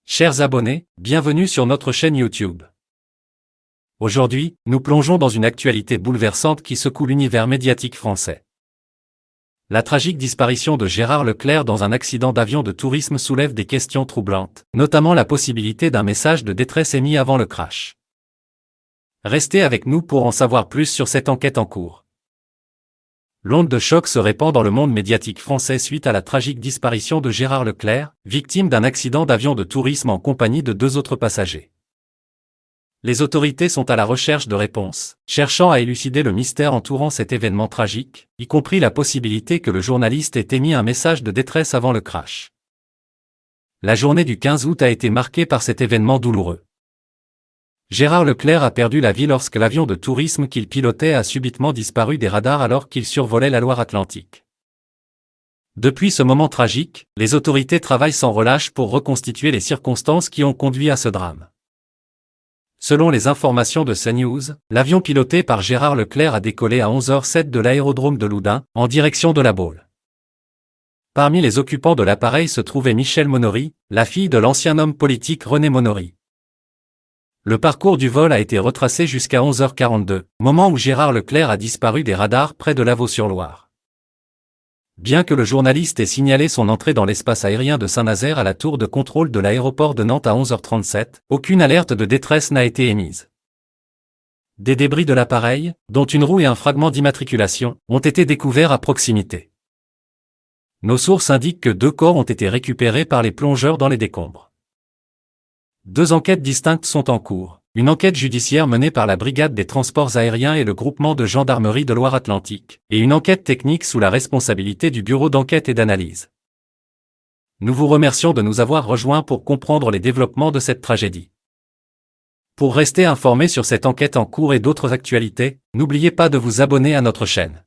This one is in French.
Chers abonnés, bienvenue sur notre chaîne YouTube. Aujourd'hui, nous plongeons dans une actualité bouleversante qui secoue l'univers médiatique français. La tragique disparition de Gérard Leclerc dans un accident d'avion de tourisme soulève des questions troublantes, notamment la possibilité d'un message de détresse émis avant le crash. Restez avec nous pour en savoir plus sur cette enquête en cours. L'onde de choc se répand dans le monde médiatique français suite à la tragique disparition de Gérard Leclerc, victime d'un accident d'avion de tourisme en compagnie de 2 autres passagers. Les autorités sont à la recherche de réponses, cherchant à élucider le mystère entourant cet événement tragique, y compris la possibilité que le journaliste ait émis un message de détresse avant le crash. La journée du 15 août a été marquée par cet événement douloureux. Gérard Leclerc a perdu la vie lorsque l'avion de tourisme qu'il pilotait a subitement disparu des radars alors qu'il survolait la Loire-Atlantique. Depuis ce moment tragique, les autorités travaillent sans relâche pour reconstituer les circonstances qui ont conduit à ce drame. Selon les informations de CNews, l'avion piloté par Gérard Leclerc a décollé à 11h07 de l'aérodrome de Loudun, en direction de La Baule. Parmi les occupants de l'appareil se trouvait Michèle Monory, la fille de l'ancien homme politique René Monory. Le parcours du vol a été retracé jusqu'à 11h42, moment où Gérard Leclerc a disparu des radars près de Lavaux-sur-Loire. Bien que le journaliste ait signalé son entrée dans l'espace aérien de Saint-Nazaire à la tour de contrôle de l'aéroport de Nantes à 11h37, aucune alerte de détresse n'a été émise. Des débris de l'appareil, dont une roue et un fragment d'immatriculation, ont été découverts à proximité. Nos sources indiquent que 2 corps ont été récupérés par les plongeurs dans les décombres. 2 enquêtes distinctes sont en cours, une enquête judiciaire menée par la Brigade des transports aériens et le groupement de gendarmerie de Loire-Atlantique, et une enquête technique sous la responsabilité du Bureau d'enquête et d'analyse. Nous vous remercions de nous avoir rejoints pour comprendre les développements de cette tragédie. Pour rester informé sur cette enquête en cours et d'autres actualités, n'oubliez pas de vous abonner à notre chaîne.